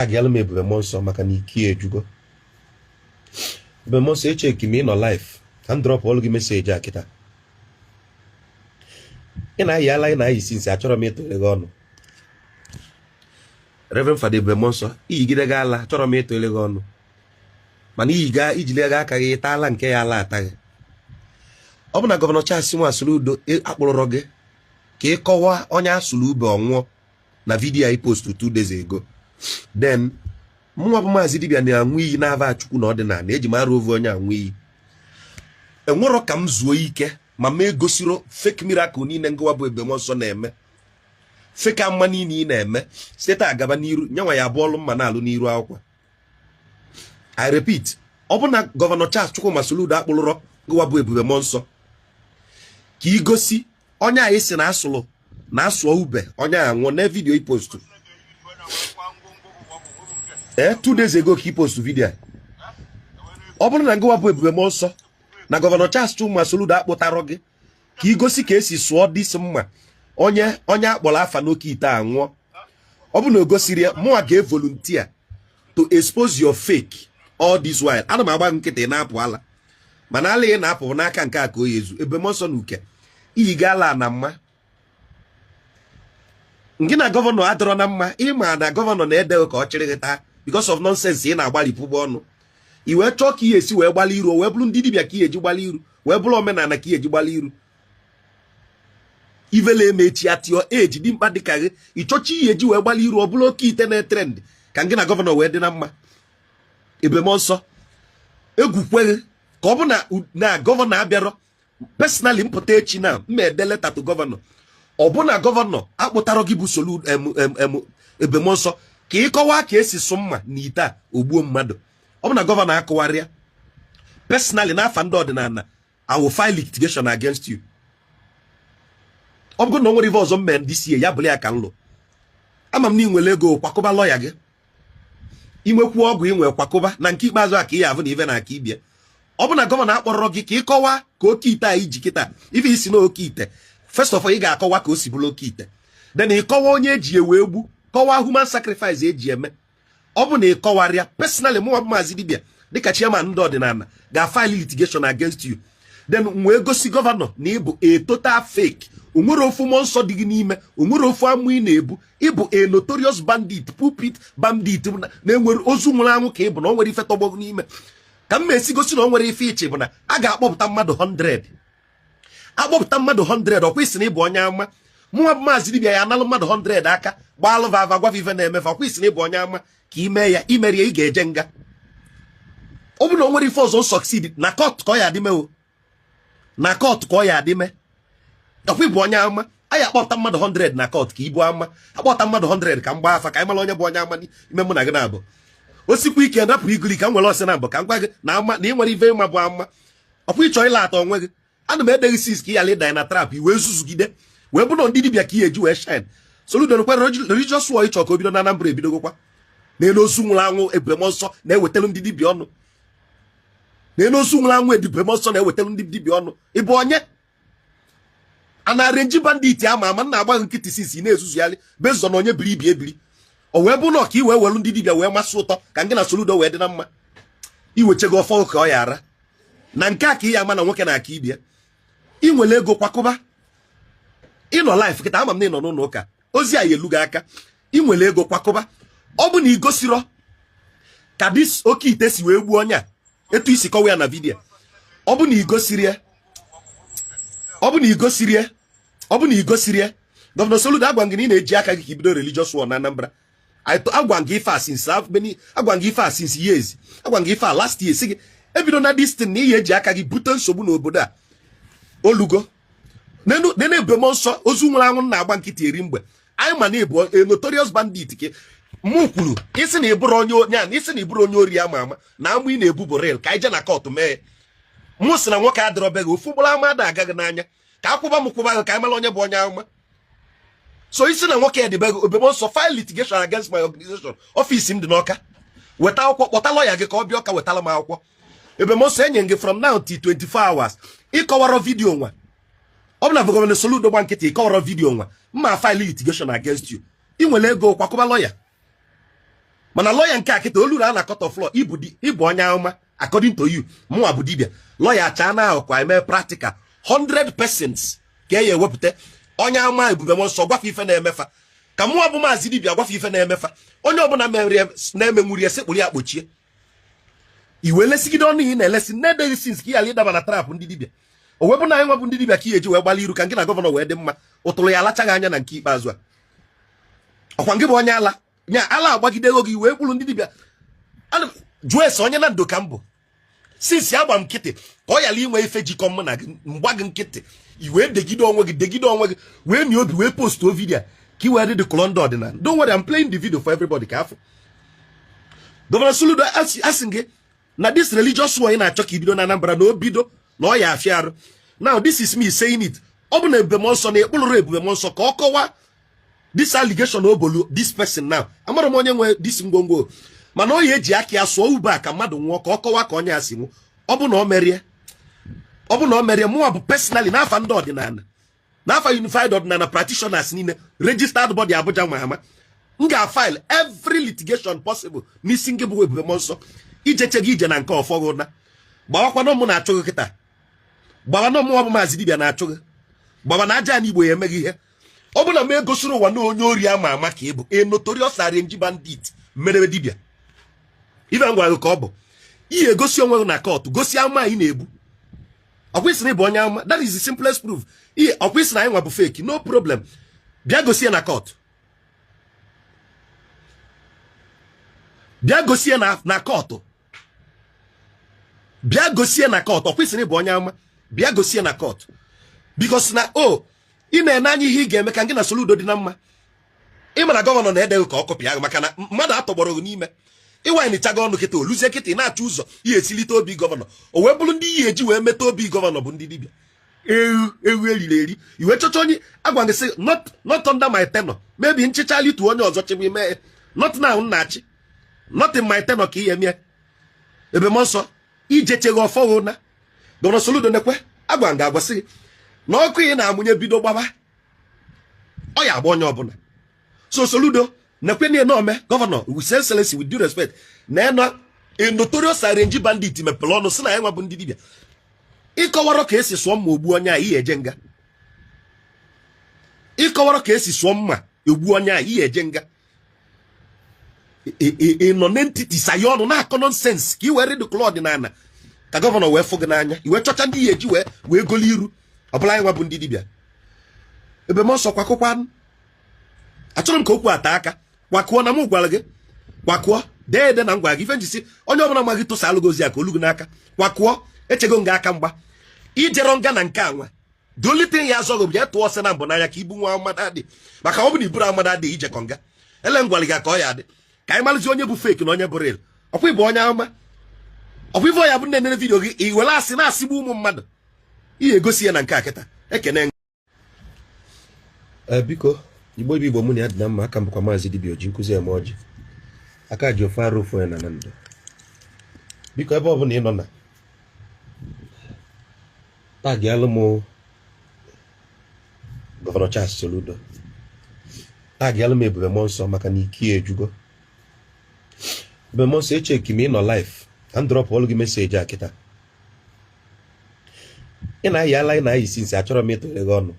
agala m Ebube Monso maka na ike ejugo. Ebube Monso echeki m ịnọ life ka m drop ọlụ gị meseji a kịta. Ị na-ayị na-ayị sinsi achọrọ m ịtụle gị ọnụ. Reverend Fada Ebube Monso iyigide gị ala achọrọ m ịtụle gị ọnụ, mana ijile gị aka gị taala nke ya ala ataghị. Ọ bụ na Gọvanọ Charles Nwansoludo akpụrụrọ gị ka ị kọwaa onye asụrụ ube ọnwụọ na vidiyo anyị post 2 days ago. Then mụnwa bụ Maazị Dibia na-anwụ iyi n'ava Chukwu na ọdịnala eji mara ovu onye anwụ iyi. Enwerọ ka m zuo ike ma mee gosiro fake miracle niile ngwa bụ Ebube Monso na-eme, fake amma niile ị na-eme site agaba n'iru nyanwa ya abụọlụ mma na-alụ n'iru akwụkwọ. I repeat, ọ bụ na Gọvanọ Charles Nwansoludo akpụrụrọ ngwa bụ Ebube Monso ka igosi onye anyị si na-asụ ube onye anwụ na vidiyo i post 2 days ago ka i post vidiyo. Ọ bụrụ na ngwa bụ Ebube Monso na Gọvanọ Charles Nwansoludo akpụtarọ gị ka igosi ka esi sụọ dịsị mma onye akpọrọ afa n'oke ite anwụọ. Ọ bụ na o gosiri ya, mụnwa ga-evolunteer to expose your fake all this while. Ana m agba nkịtị na-apụ ala, mana ala ị na-apụ n'aka nke a ka o yezu. Ebube Monso na uke iyi gala na mma ngị na gọvanọ adọrọ na mma. Ịma na gọvanọ na-edewe ka ọ chịrị gị taa because of nonsense ị na-agbalịpụgba ọnụ. I wee chọọ ka ihe esi wee gbali iru, wee bụrụ ndị dibịa ka ihe eji gbali iru, wee bụrụ omenala ka ihe eji gbali iru. Ivele emechi atịọ eji dị mkpa dịka gị ịchọcha ihe eji wee gbali iru, ọ bụrụ oke ite na trend ka ngị na gọvanọ wee dị na mma. Ebube Monso egwu kweghị ka ọ bụ na gọvanọ abịarọ personally mpụta echi na mma ede leta to gọvanọ. Ọ bụ na gọvanọ akpụtarọ gị bụ Ebube Monso ka ị kọwaa ka esi sụ mma na ite a ogbuo mmadụ. Ọ bụ na gọvanọ akọwarịa personally n'afa ndị ọdịnala, I will file litigation against you. Ọ bụrụ na o nwere ife ọzọ mmee ndị sie ya bụrụ ya ka nlụ. Ama m na ị nwere ego kwakọba lọya gị, inwekwu ọgwụ inwe kwakọba na nke ikpeazụ a ka ị avụ na ife na aka ibie. Ọ bụ na gọvanọ akpọrọ gị ka ị kọwaa ka oke ite a iji kịta ife isi na oke ite. First of all, ị ga-akọwa ka o si bụrụ oke ite, then ị kọwa onye eji ewe egbu, kọwaa human sacrifice eji eme. Ọ bụ na ị kọwarịa personally, mụnwa bụ Maazị Dibia dịka chairman ndị ọdịnala ga-file litigation against you. Then wee gosi gọvanọ na ịbụ a total fake. Onwere ofu mmụọ nsọ dị gị n'ime, onwere ofu amụ ị na-ebu. Ịbụ a notorious bandit, pulpit bandit na-enwere ozu nwụrụ anwụ ka ịbụ na o nwere ife tọgbọ n'ime. Ka m esi gosi na o nwere ife iche bụ na a ga-akpọpụta mmadụ 100. Akpọpụta mmadụ 100 ọkwa isi na ịbụ onye ama. Mụnwa bụ Maazị Dibia ya analụ mmadụ 100 aka gbaalụ vava gwa ife na-emefe, ọkwa isi na ịbụ onye ama ka ime ya imeri ya ị ga-eje nga. Ọ bụ na o nwere ife ọzọ succeed na court ka ọ ya adịme o, na court ka ọ ya adịme. Ọkwa ịbụ onye ama anyị akpọpụta mmadụ 100 na court ka ịbụ ama, akpọpụta mmadụ 100 ka m gbaa afa ka anyị mara onye bụ onye ama ime mụ na gị na-abụ. Osikwa ike ndapụ iguli ka m nwere ọsị na mbụ ka m gwa gị na ama na ị nwere ife ịma bụ ama. Ọkwa ịchọ ịla atọ onwe gị, ana m edeghị sis ka ị yala ịda na trap iwee zuzugide wee bụ na ndị dibịa ka ihe eji wee shine. Soludo nkwere religious war ịchọ ka o bido na Anambra ebidogokwa na-elu ozu nwụrụ anwụ Ebube Monso na-ewetelu ndị dibịa ọnụ, na-elu ozu nwụrụ anwụ Ebube Monso na-ewetelu ndị dibịa ọnụ. Ịbụ onye a na-arenji bandit ama ama na-agba nkịtị sisi na-ezuzugharị bezọ na onye biri ibi ebiri. O wee bụ na ọka i wee welu ndị dibịa wee masị ụtọ ka ngị na Soludo wee dị na mma. Iwechego ọfọ ka ọ ya ara na nke a ka ị ya ama na nwoke na aka ibia. Ị nwere ego kwakọba, ịnọ life kịta ama m na ịnọ n'ụlọ ụka ozi a yelu gị aka. Ị nwere ego kwakọba. Ọ bụ na igosiro ka dis oke ite si wee gbuo onye a etu isi kọwa ya na vidiyo. Ọ bụ na igosiri ya Gọvanọ Soludo agwa gị na ị na-eji aka gị ka ibido religious war na Anambra. Agwa gị ife a since years. Agwa gị ife a last year si gị ebido na this thing na ihe eji aka gị bute nsogbu n'obodo a. Olugo nene Ebube Monso ozu nwere anwụ na-agba nkịtị eri mgbe anyị ma na ịbụ a notorious bandit ke mụ kwuru isi na ịbụrụ onye a na isi na ịbụrụ onye ori ama ama na amụ ị na-ebu bụ real ka anyị je na court mee. Mụ sị na nwoke adịrọbeghị ofu gbara ama ada agaghị n'anya ka akwụba m kwụba gị ka anyị mara onye bụ onye ama. So isi na nwoke edịbeghị Ebube Monso file litigation against my organization. Ọfịs m dị n'Ọka, weta akwụkwọ kpọta lọya gị ka ọ bịa Ọka wetala m akwụkwọ. Ebube Monso enye gị from now till 24 hours ịkọwara vidiyo nwa. Ọ bụ na Gọvanọ Soludo gba nkịtị ịkọwara vidiyo nwa mma file litigation against you. Ị nwere ego kwakọba lọya. mana lawyer nke akịta oluru a na court of law ịbụ onye ahụma according to you mụnwa bụ dibia lawyer cha na ahụ kwa eme practical 100% ka e ewepụta onye ahụma Ebube Nsọ gwafe ife na-emefa ka mụnwa bụ maazị dibia gwafe ife na-emefa onye ọbụla na-emenwuri esekpụrụ ya kpochie iwe lesigide ọnụ ihe na-elesi na-edeghị sins ka ya ịdaba na trap ndị dibia o webụ na anyị nwabụ ndị dibia ka ihe eji wee gbali iru ka nke na gọvanọ wee dị mma ụtụrụ ya alachaghị anya na nke ikpeazụ a ọkwa nke bụ onye ala nya ala agbagidego gị wee kpụrụ ndị dibia jụọ ese onye na ndo ka mbụ sinsi agba m nkịtị ka ọ yala inwe ife jikọ m na gị mgba gị nkịtị iwee degide onwe gị wee nye obi wee postuo vidio ka i wee dị dịkụlọ ndị ọdịnala. Don't worry, I'm playing the video for everybody ka afọ. Gọvanọ Soludo asị gị na this religious war ị na-achọ ka ibido na Anambra na obido na ọ ya afịa arụ. Now this is me saying it. Ọ bụ na Ebube Nsọ na ekpụlụrụ Ebube Nsọ ka ọ kọwa this allegation obolu this person now. Amara m onye nwe this ngwongwo mana o eji aka ya sụọ ube a ka mmadụ nwụọ ka ọ kọwa ka onye asị nwụ. Ọ bụ na o merie mụnwa bụ personally n'afa ndị ọdịnala n'afa unified ọdịnala practitioners niile registered body Abuja mahama m ga-file every litigation possible n'isi ngị bụ Ebube Nsọ ijeche gị ije na nke ọfọgụ na gbawakwanụ mụ na-achụ gị kịta gbawanụ mụ bụ maazị dibia na-achụ gị gbawa na aja n'Igbo ya emeghị ihe. Ọ bụ na m egosiri ụwa na onye ori ama ama ka ịbụ a notorious arranged bandit mere dibia ibe ngwa gị ka ọ bụ ihe egosi onwe gị na court gosi ama anyị na-ebu ọkwịsị na ịbụ onye ama. That is the simplest proof. Ihe ọkwịsị na anyị nwa bụ fake, no problem, bịa gosi na court, bịa gosi na court, bịa gosi na court. Ọkwịsị na ịbụ onye ama, bịa gosi na court because na ị na-ene anya ihe ị ga-eme ka gị na Soludo dị na mma. Ị mara gọvanọ na-edeghị ka ọ kọpịa gị maka na mmadụ atọgbọrọ gị n'ime ịwanyịchaga ọnụ kịta oluzie kịta ị na-achọ ụzọ ihe esilite obi gọvanọ o wee bụrụ ndị ihe eji wee meta obi gọvanọ bụ ndị dibia ewu eriri eri iwe chọcha onye agwa gị sị not under my tenor maybe nchịcha litu onye ọzọ chịbụ ime not now nnachi not in my tenor ka ihe mie Ebube Nsọ ijecheghị ọfọghụ na gọvanọ Soludo nekwe agwa nga agwasị gị na ọkụ ị na-amụnye bido gbaba ọ ya agba onye ọbụla. So Soludo nekwe na ome gọvanọ with excellency with due respect na a notorious arranged bandit mepere ọnụ sị na ya nwa bụ ndị dibia ịkọwarọ ka esi sụọ mma ogbu onye a ihe eje nga ịkọwarọ ka esi sụọ mma egbu onye a ihe eje nga nọ n'entity sayi ọnụ na-akọ nonsense ka i were dịkụlọ ọdịnala ka gọvanọ wee fụ gị n'anya iwe chọcha ndị ihe eji wee goli iru ọbụla anyị nwa bụ ndị dibia. Ebube Nsọ kwakụkwanụ achọrọ m ka okwu ata aka kwakụọ na m gwara gị kwakụọ dede na ngwa gị ife njisi onye ọbụla ma gị tụsa alụgozi ya ka olugu n'aka kwakụọ echego nga aka mgba ijero nga na nke anwa dolite ya azọghị bịa tụọ ọsọ na mbụ n'anya ka ibu nwa amada adị maka ọ bụ na iburu amada adị ijekọ nga ele ngwara gị ka ọ ya dị ka anyị malụzi onye bụ fake na onye bụ real. Ọkwa ịbụ onye ama ọkwa ife ya bụ nne vidio gị iwere asị na-asịgbu ụmụ mmadụ ihe egosi ya na nke a kịta ekene biko Igbo mụ na ya dị na mma. Aka mbụkwa maazị dibia Oji nkụzi eme ọjị aka ji ofe arụ ofu ya na ndụ. Biko ebe ọbụla ị nọ na tagialụ m gọvanọ Charles Soludo tagialụ m Ebube Nsọ maka na ike ejugo. Ebube Nsọ echeki m ị nọ live andrọpụ ọlụ gị meseji a kịta ị na-ayị ala ị na-ayị sinsi achọrọ m ịtụle gị ọnụ